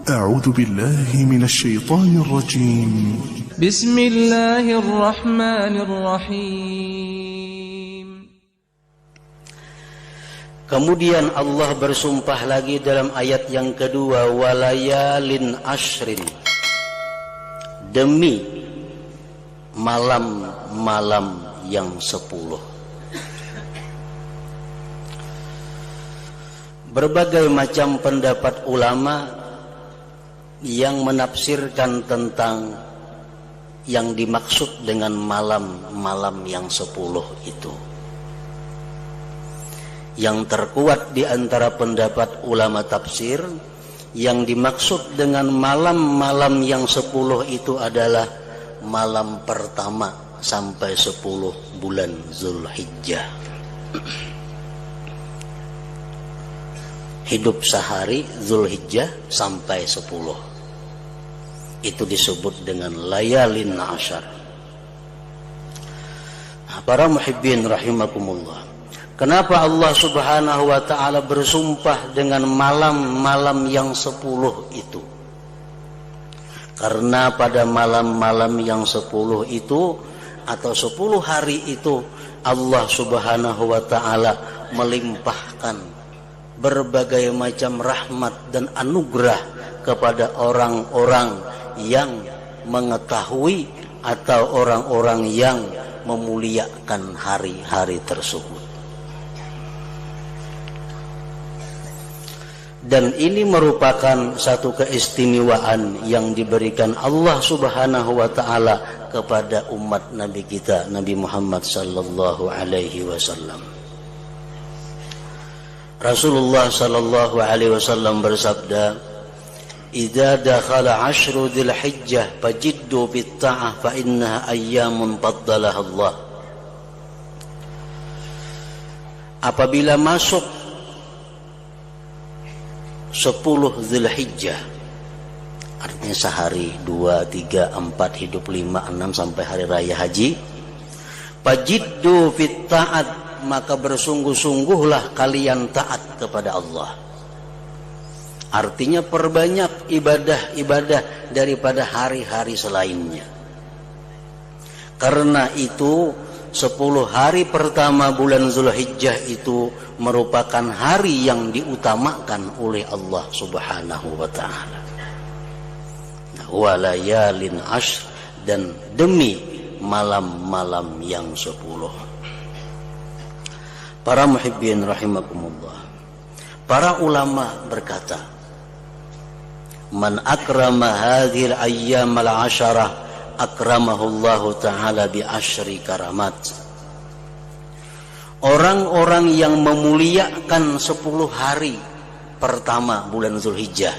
أعوذ بالله من الشيطان الرجيم. بسم الله الرحمن الرحيم. Kemudian Allah bersumpah lagi dalam ayat yang kedua, walayalin ashrin, demi malam-malam yang 10. Berbagai macam pendapat ulama yang menafsirkan tentang yang dimaksud dengan malam-malam yang 10 itu. Yang terkuat di antara pendapat ulama tafsir, yang dimaksud dengan malam-malam yang 10 itu adalah malam pertama sampai 10 bulan Zulhijjah. Hidup sehari Zulhijjah sampai 10. Itu disebut dengan layalin ashar. Nah, para muhibbin rahimakumullah, kenapa Allah subhanahu wa ta'ala bersumpah dengan malam-malam yang 10 itu? Karena pada malam-malam yang 10 itu atau 10 hari itu Allah subhanahu wa ta'ala melimpahkan berbagai macam rahmat dan anugerah kepada orang-orang yang mengetahui atau orang-orang yang memuliakan hari-hari tersebut. Dan ini merupakan satu keistimewaan yang diberikan Allah subhanahu wa ta'ala kepada umat Nabi kita, Nabi Muhammad sallallahu alaihi wasallam. Rasulullah sallallahu alaihi wasallam bersabda, "Idza dakhala 'ashru Dzulhijjah fajiddu bit-ta'ah fa innaha ayyamun faddalaha Allah." Apabila masuk 10 Dzulhijjah, artinya sehari, 2, 3, 4, hidup 5, 6 sampai hari raya haji, fajiddu bit-ta'at, maka bersungguh-sungguhlah kalian taat kepada Allah. Artinya perbanyak ibadah-ibadah daripada hari-hari selainnya. Karena itu 10 hari pertama bulan Zulhijjah itu merupakan hari yang diutamakan oleh Allah subhanahu wa ta'ala. Walayalin ashr, dan demi malam-malam yang 10. Para muhibbin rahimakumullah, para ulama berkata, man akrama hadhil ayyam al-asharah akramahullahu ta'ala bi asyri karamat. Orang-orang yang memuliakan 10 hari pertama bulan Zulhijjah,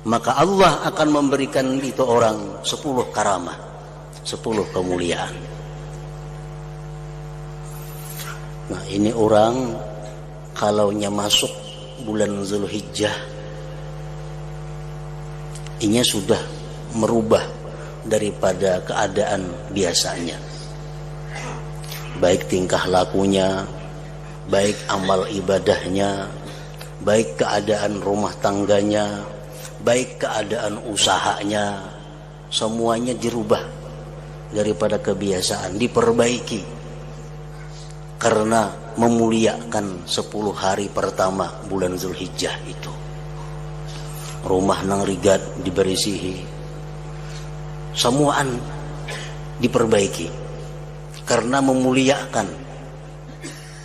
maka Allah akan memberikan itu orang 10 karamah, 10 kemuliaan. Nah, ini orang kalaunya masuk bulan Zulhijjah, ini sudah merubah daripada keadaan biasanya, baik tingkah lakunya, baik amal ibadahnya, baik keadaan rumah tangganya, baik keadaan usahanya, semuanya dirubah daripada kebiasaan, diperbaiki karena memuliakan 10 hari pertama bulan Zulhijjah itu. Rumah nang rigat diberisihi, semuaan diperbaiki karena memuliakan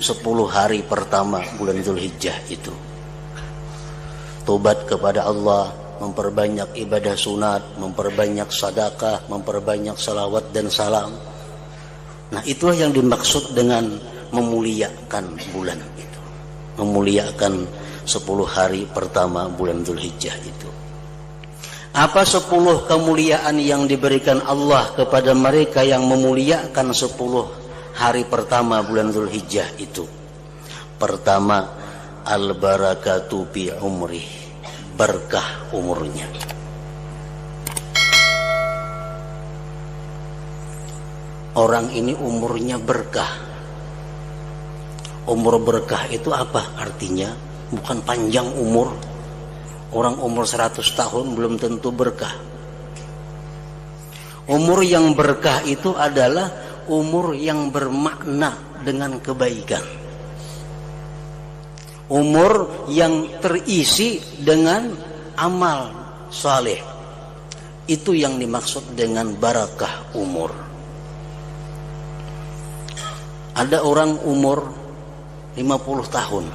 10 hari pertama bulan Zulhijjah itu. Tobat kepada Allah, memperbanyak ibadah sunat, memperbanyak sedekah, memperbanyak salawat dan salam. Nah, itulah yang dimaksud dengan memuliakan bulan itu, memuliakan 10 hari pertama bulan Zulhijjah itu. Apa 10 kemuliaan yang diberikan Allah kepada mereka yang memuliakan 10 hari pertama bulan Zulhijjah itu? Pertama, al-barakatu bi umrih, berkah umurnya. Orang ini umurnya berkah. Umur berkah itu apa artinya? Bukan panjang umur. Orang umur 100 tahun belum tentu berkah. Umur yang berkah itu adalah umur yang bermakna dengan kebaikan. Umur yang terisi dengan amal saleh. Itu yang dimaksud dengan barakah umur. Ada orang umur 50 tahun,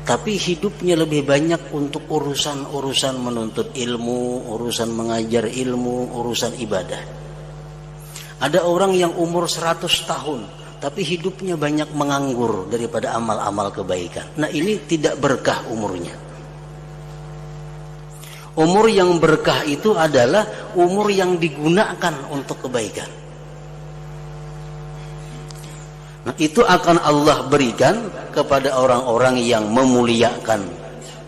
tapi hidupnya lebih banyak untuk urusan-urusan menuntut ilmu, urusan mengajar ilmu, urusan ibadah. Ada orang yang umur 100 tahun, tapi hidupnya banyak menganggur daripada amal-amal kebaikan. Nah, ini tidak berkah umurnya. Umur yang berkah itu adalah umur yang digunakan untuk kebaikan. Nah, itu akan Allah berikan kepada orang-orang yang memuliakan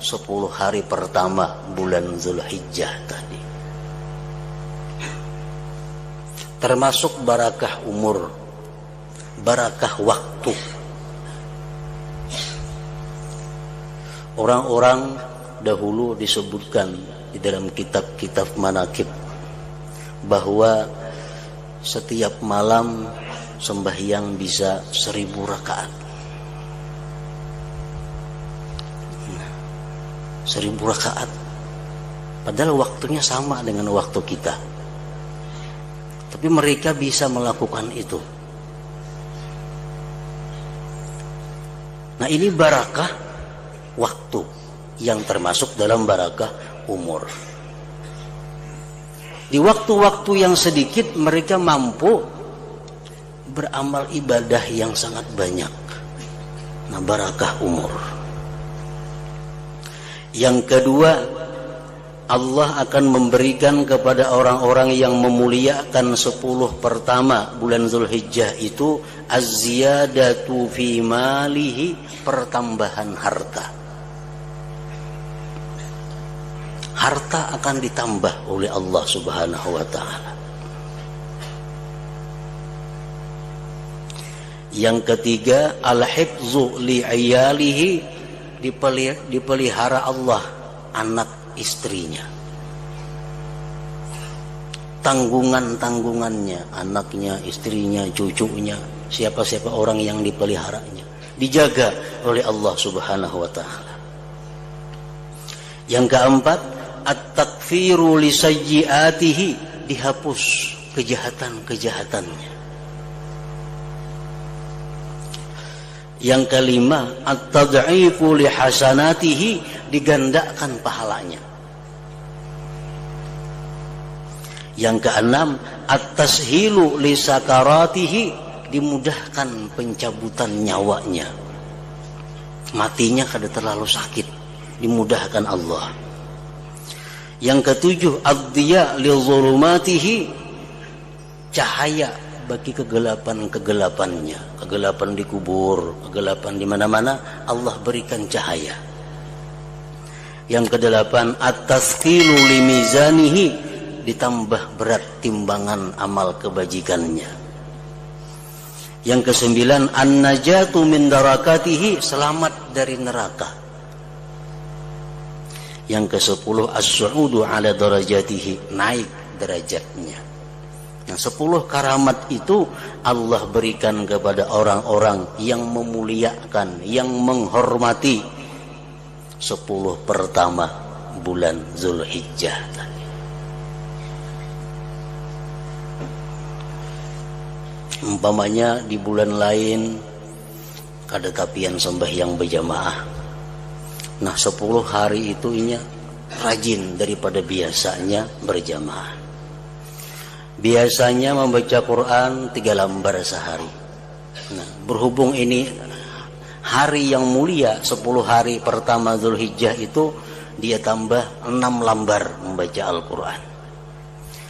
10 hari pertama bulan Zulhijjah tadi. Termasuk barakah umur, barakah waktu. Orang-orang dahulu disebutkan di dalam kitab-kitab manaqib bahwa setiap malam sembahyang bisa 1000 rakaat. 1000 rakaat. Padahal waktunya sama dengan waktu kita. Tapi mereka bisa melakukan itu. Nah, ini barakah waktu yang termasuk dalam barakah umur. Di waktu-waktu yang sedikit mereka mampu beramal ibadah yang sangat banyak. Nah, barakah umur. Yang kedua, Allah akan memberikan kepada orang-orang yang memuliakan 10 pertama bulan Zulhijjah itu az-ziyadatu fi malihi, pertambahan harta. Harta akan ditambah oleh Allah Subhanahu wa taala. Yang ketiga, al-hifzu li'iyalihi, dipelihara Allah anak istrinya. Tanggungan-tanggungannya, anaknya, istrinya, cucunya, siapa-siapa orang yang dipeliharanya, dijaga oleh Allah Subhanahu wa taala. Yang keempat, at-takfiru li sayyiatihi, dihapus kejahatan-kejahatannya. Yang kelima, at-tad'ifu li hasanatihi, digandakan pahalanya. Yang keenam, at-tashilu li sakaratihi, dimudahkan pencabutan nyawanya. Matinya kada terlalu sakit, dimudahkan Allah. Yang ketujuh, ad-diya li zulumatihi, cahaya bagi kegelapan-kegelapannya. Kegelapan di kubur, kegelapan di mana-mana, Allah berikan cahaya. Yang kedelapan, at-tasqilu li mizanihi, ditambah berat timbangan amal kebajikannya. Yang kesembilan, an-najatu min darakatihi, selamat dari neraka. Yang kesepuluh, as-su'udu ala darajatihi, naik derajatnya. Nah, 10 karamat itu Allah berikan kepada orang-orang yang memuliakan, yang menghormati 10 pertama bulan Zulhijjah tadi. Umpamanya di bulan lain kada tapian sembahyang berjamaah. Nah, 10 hari itu rajin daripada biasanya berjamaah. Biasanya membaca Quran 3 lembar sehari. Nah, berhubung ini hari yang mulia, 10 hari pertama Zulhijjah itu, dia tambah 6 lembar membaca Al-Quran.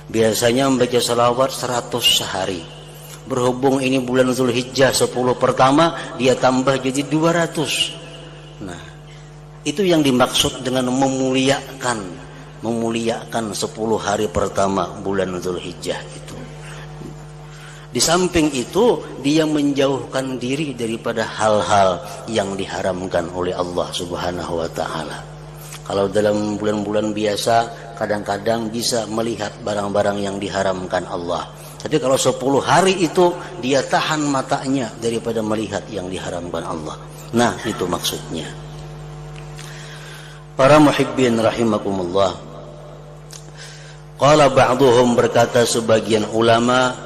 Biasanya membaca salawat 100 sehari. Berhubung ini bulan Zulhijjah 10 pertama, dia tambah jadi 200. Nah, itu yang dimaksud dengan memuliakan 10 hari pertama bulan Zulhijjah itu. Di samping itu, dia menjauhkan diri daripada hal-hal yang diharamkan oleh Allah Subhanahu wa taala. Kalau dalam bulan-bulan biasa kadang-kadang bisa melihat barang-barang yang diharamkan Allah. Tapi kalau 10 hari itu dia tahan matanya daripada melihat yang diharamkan Allah. Nah, itu maksudnya. Para muhibbin rahimakumullah. Qala ba'duhum, berkata sebagian ulama,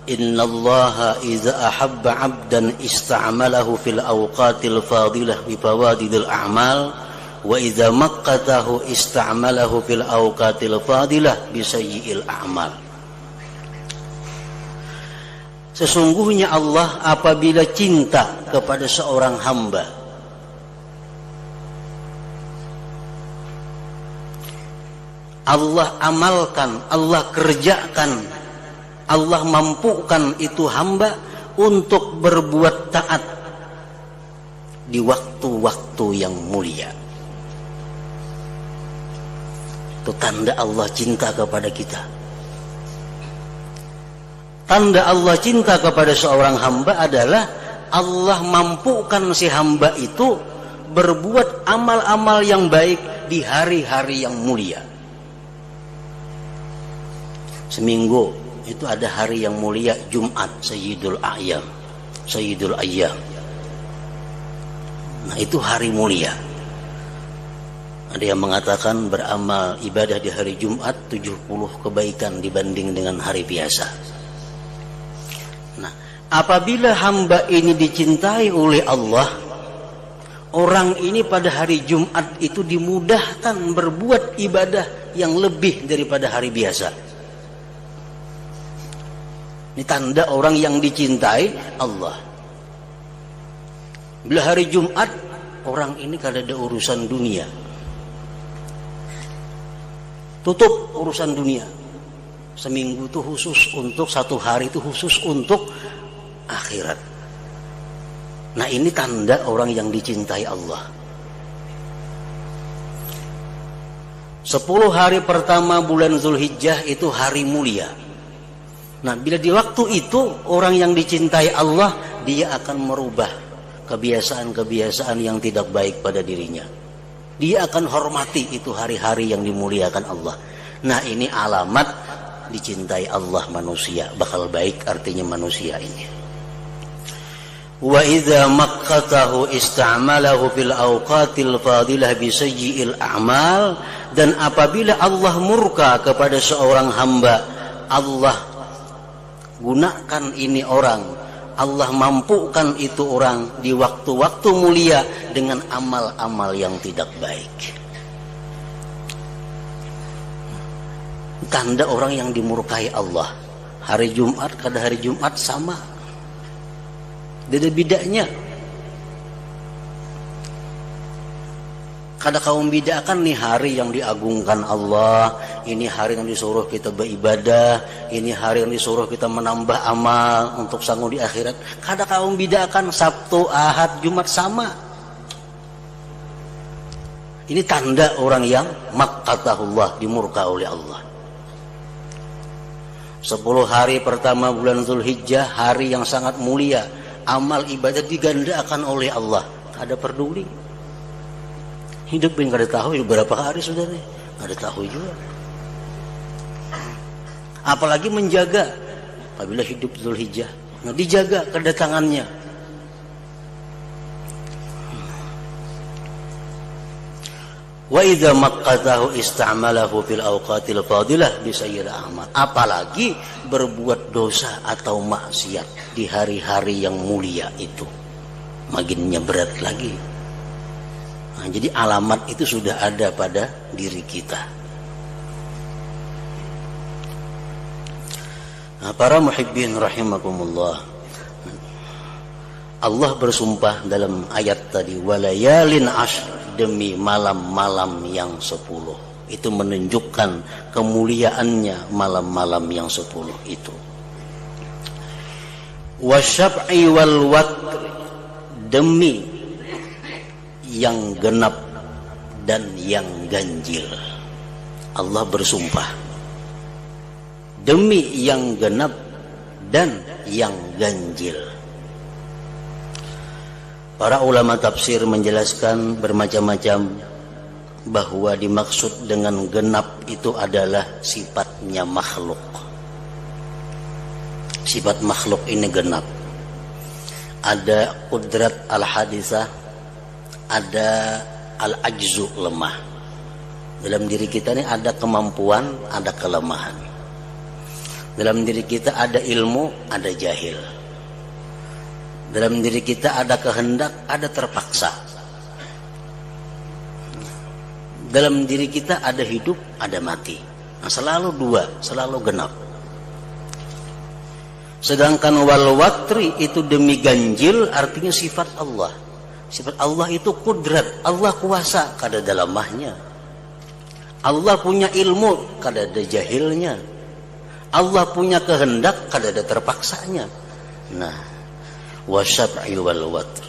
innallaha idza ahabba 'abdan ista'malahu fil awqatil fadilah bi fawadidil a'mal wa idza maqqatahu ista'malahu fil awqatil fadilah bi sayyi'il a'mal. Sesungguhnya Allah apabila cinta kepada seorang hamba, Allah amalkan, Allah kerjakan, Allah mampukan itu hamba untuk berbuat taat di waktu-waktu yang mulia. Itu tanda Allah cinta kepada kita. Tanda Allah cinta kepada seorang hamba adalah Allah mampukan si hamba itu berbuat amal-amal yang baik di hari-hari yang mulia. Seminggu itu ada hari yang mulia, Jumat, Sayyidul Ayyam, Sayyidul Ayyam. Nah, itu hari mulia. Ada yang mengatakan beramal ibadah di hari Jumat 70 kebaikan dibanding dengan hari biasa. Nah, apabila hamba ini dicintai oleh Allah, orang ini pada hari Jumat itu dimudahkan berbuat ibadah yang lebih daripada hari biasa. Ini tanda orang yang dicintai Allah. Bila hari Jumat, orang ini kada ada urusan dunia, tutup urusan dunia. Seminggu itu khusus untuk, satu hari itu khusus untuk akhirat. Nah, ini tanda orang yang dicintai Allah. 10 hari pertama bulan Zulhijjah itu hari mulia. Nah, bila di waktu itu orang yang dicintai Allah, dia akan merubah kebiasaan-kebiasaan yang tidak baik pada dirinya. Dia akan hormati itu hari-hari yang dimuliakan Allah. Nah, ini alamat dicintai Allah manusia, bakal baik artinya manusia ini. Wa idza maqqatahu ista'malahu fil awqatil fadilah bi sayyi'il a'mal, dan apabila Allah murka kepada seorang hamba, Allah gunakan ini orang, Allah mampukan itu orang di waktu-waktu mulia dengan amal-amal yang tidak baik. Tanda orang yang dimurkai Allah. Hari Jumat kada hari Jumat sama, tidak ada bedanya. Kada kaum bedakan nih hari yang diagungkan Allah, ini hari yang disuruh kita beribadah, ini hari yang disuruh kita menambah amal untuk sanggup di akhirat. Kada kaum bedakan Sabtu, Ahad, Jumat sama. Ini tanda orang yang maqqatahullah, dimurka oleh Allah. 10 hari pertama bulan Zulhijjah, hari yang sangat mulia, amal ibadah digandakan oleh Allah. Kada peduli. Hidup yang kada tahu berapa hari sudah nih, kada tahu juga. Apalagi menjaga apabila hidup Zulhijjah, nah dijaga kedatangannya. Wa idza maqqatahu ista'malahu fil awqatil fadilah bi sayyil a'mal. Apalagi berbuat dosa atau maksiat di hari-hari yang mulia itu, makinnya berat lagi. Nah, jadi alamat itu sudah ada pada diri kita. Nah, para muhibbin rahimakumullah, Allah bersumpah dalam ayat tadi, walayalin ashr, demi malam-malam yang 10. Itu menunjukkan kemuliaannya malam-malam yang 10 itu. Wasyab'i wal watr, demi yang genap dan yang ganjil. Allah bersumpah demi yang genap dan yang ganjil. Para ulama tafsir menjelaskan bermacam-macam bahwa dimaksud dengan genap itu adalah sifatnya makhluk. Sifat makhluk ini genap. Ada qudrat al-hadisah, ada al-ajzu, lemah. Dalam diri kita ini ada kemampuan, ada kelemahan. Dalam diri kita ada ilmu, ada jahil. Dalam diri kita ada kehendak, ada terpaksa. Dalam diri kita ada hidup, ada mati. Nah, selalu dua, selalu genap. Sedangkan wal watri itu demi ganjil, artinya sifat Allah. Sifat Allah itu kudrat, Allah kuasa, kada ada lemahnya. Allah punya ilmu, kada ada jahilnya. Allah punya kehendak, kada ada terpaksanya. Nah, wasyab'i wal watr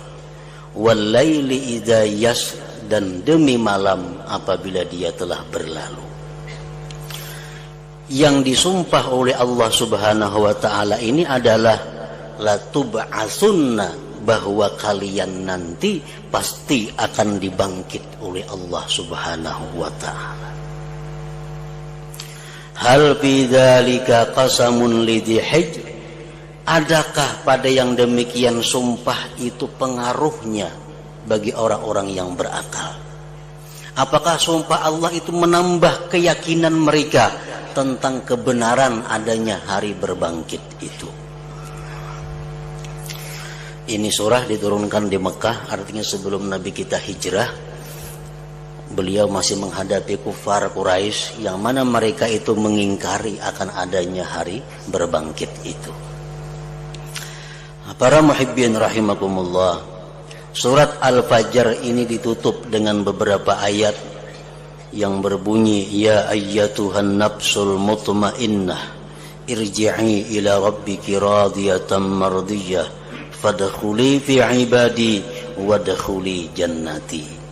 wal laili idza yas, dan demi malam apabila dia telah berlalu. Yang disumpah oleh Allah Subhanahu wa taala ini adalah la tub'atsunna, bahwa kalian nanti pasti akan dibangkit oleh Allah Subhanahu wa taala. Hal bidzalika qasamun lidhi hijr, adakah pada yang demikian sumpah itu pengaruhnya bagi orang-orang yang berakal? Apakah sumpah Allah itu menambah keyakinan mereka tentang kebenaran adanya hari berbangkit itu? Ini surah diturunkan di Mekah, artinya sebelum Nabi kita hijrah. Beliau masih menghadapi kufar Quraisy yang mana mereka itu mengingkari akan adanya hari berbangkit itu. Para muhibbin rahimakumullah, surat Al-Fajr ini ditutup dengan beberapa ayat yang berbunyi, ya ayyatuhan nafsul mutmainnah irji'i ila rabbiki radiyatan mardiyah fadkhuli fi ibadi wadkhuli jannati.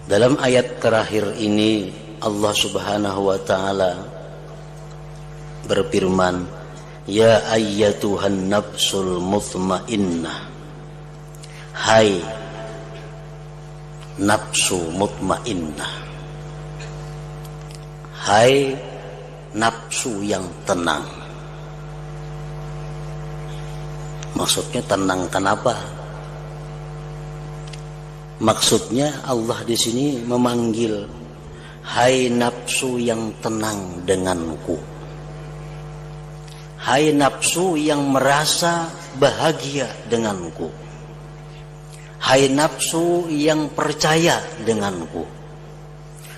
Dalam ayat terakhir ini Allah Subhanahu wa taala berfirman, ya ayyatuhan nafsul mutmainnah, hai nafsu mutmainnah, hai nafsu yang tenang. Maksudnya tenang kenapa? Maksudnya Allah di sini memanggil, hai nafsu yang tenang denganku, hai nafsu yang merasa bahagia denganku, hai nafsu yang percaya denganku,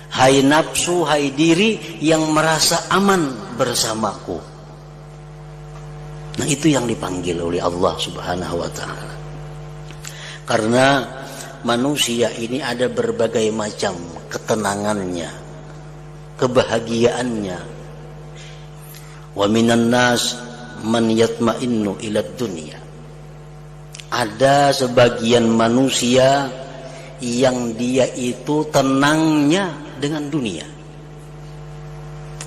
hai nafsu, hai diri yang merasa aman bersamaku. Nah, itu yang dipanggil oleh Allah Subhanahu wa taala. Karena manusia ini ada berbagai macam ketenangannya, kebahagiaannya. Wa minan nas man yatma'innu ila dunya. Ada sebagian manusia yang dia itu tenangnya dengan dunia.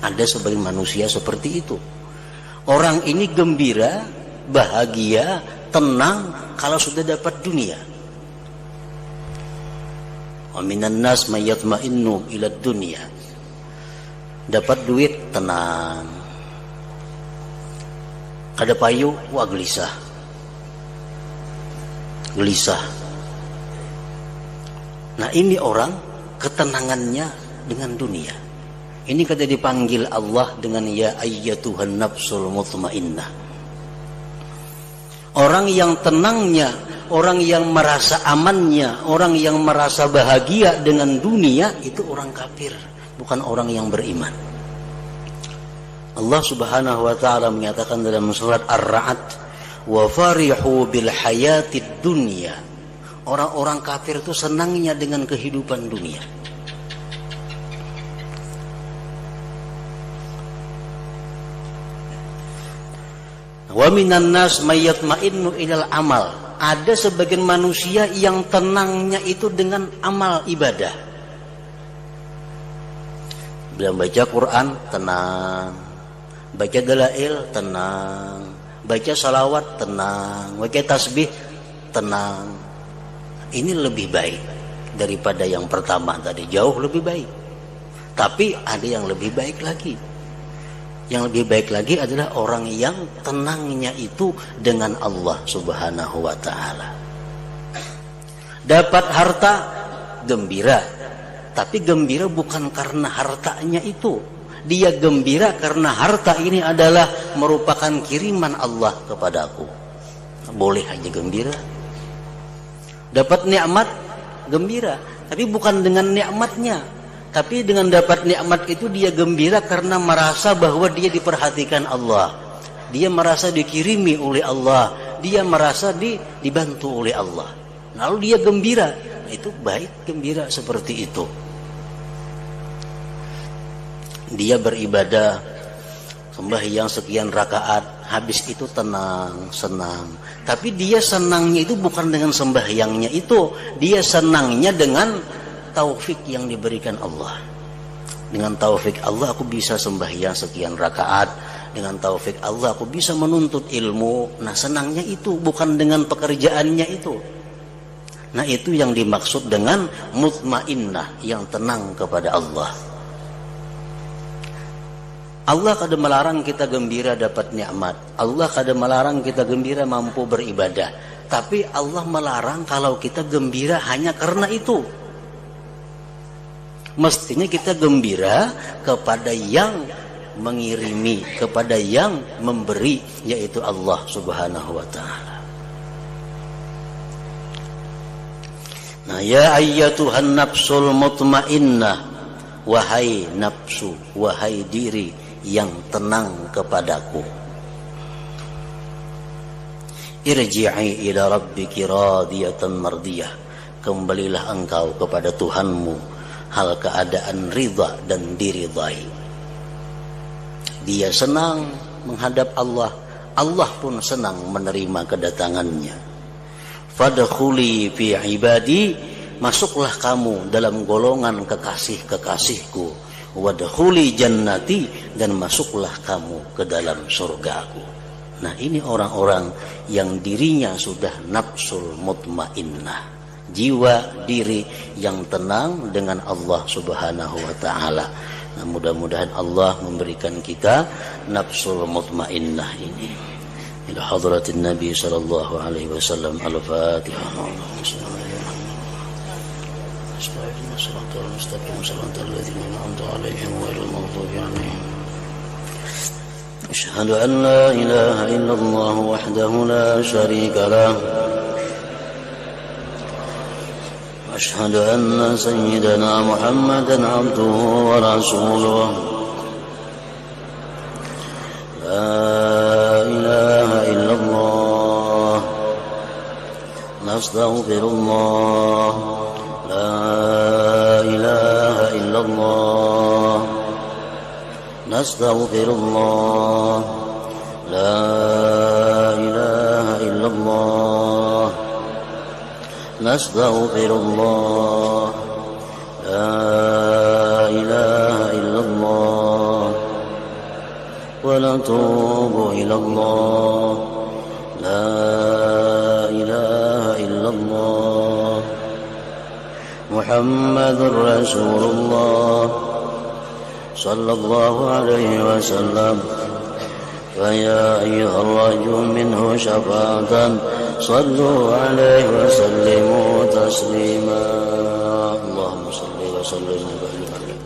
Ada sebagian manusia seperti itu. Orang ini gembira, bahagia, tenang kalau sudah dapat dunia. Wa minan nas may yatma'innu ila dunya. Dapat duit tenang. Kada payu wa gelisah. Gelisah. Nah, ini orang ketenangannya dengan dunia. Ini kata dipanggil Allah dengan ya ayyatuhan nafsul mutmainnah. Orang yang tenangnya, orang yang merasa amannya, orang yang merasa bahagia dengan dunia, itu orang kafir, bukan orang yang beriman. Allah Subhanahu wa taala menyatakan dalam surat Ar-Ra'd, wa farihu bil hayatid dunya. Orang-orang kafir itu senangnya dengan kehidupan dunia. Wa minan nas may yatma'innu ilal amal. Ada sebagian manusia yang tenangnya itu dengan amal ibadah. Bila baca Quran tenang, baca dalail tenang, baca salawat tenang, baca tasbih tenang. Ini lebih baik. daripada yang pertama tadi, jauh lebih baik. Tapi ada yang lebih baik lagi. Yang lebih baik lagi adalah orang yang tenangnya itu dengan Allah Subhanahu wa ta'ala. Dapat harta, gembira. Tapi gembira bukan karena hartanya itu. Dia gembira karena harta ini adalah merupakan kiriman Allah kepadaku. Boleh aja gembira. Dapat nikmat, gembira. Tapi bukan dengan nikmatnya. Tapi dengan dapat nikmat itu dia gembira karena merasa bahwa dia diperhatikan Allah. Dia merasa dikirimi oleh Allah. Dia merasa dibantu oleh Allah. Lalu dia gembira. Itu baik gembira seperti itu. Dia beribadah, sembahyang sekian rakaat, habis itu tenang, senang. Tapi dia senangnya itu bukan dengan sembahyangnya itu. Dia senangnya dengan taufik yang diberikan Allah. Dengan taufik Allah aku bisa sembahyang sekian rakaat. Dengan taufik Allah aku bisa menuntut ilmu. Nah, senangnya itu bukan dengan pekerjaannya itu. Nah, itu yang dimaksud dengan mutmainnah, yang tenang kepada Allah. Allah kadang melarang kita gembira dapat nikmat. Allah kadang melarang kita gembira mampu beribadah. Tapi Allah melarang kalau kita gembira hanya karena itu. Mestinya kita gembira kepada yang mengirimi, kepada yang memberi, yaitu Allah Subhanahu wa ta'ala. Nah, ya ayyatuhan nafsul mutmainnah, wahai nafsu, wahai diri yang tenang kepadaku, irji'i ila rabbiki radiyatan mardiyah, kembalilah engkau kepada Tuhanmu hal keadaan ridha dan diridai. Dia senang menghadap Allah, Allah pun senang menerima kedatangannya. Fadkhuli fi ibadi, masuklah kamu dalam golongan kekasih-kekasihku. Wadkhuli jannati, dan masuklah kamu ke dalam surgaku. Nah, ini orang-orang yang dirinya sudah nafsul mutmainnah, jiwa diri yang tenang dengan Allah Subhanahu wa ta'ala. Nah, mudah-mudahan Allah memberikan kita nafsul mutmainnah ini. Ila hadratin Nabi sallallahu alaihi wasallam. Al-Fatihah. صراط المستقيم صراط الذين أنعمت عليهم غير المغضوب عليهم. أشهد أن لا إله إلا الله وحده لا شريك له. أشهد أن سيدنا محمدا عبده ورسوله. لا إله إلا الله. نستغفر الله. لا إله إلا الله. نستغفر الله. لا إله إلا الله. نستغفر الله. لا إله إلا الله. ونتوب إلى الله. لا إله إلا الله. محمد رسول الله صلى الله عليه وسلم. فيا أيها الرجل منه شفاعة صلوا عليه وسلموا تسليما. اللهم صل وسلم وبارك عليه.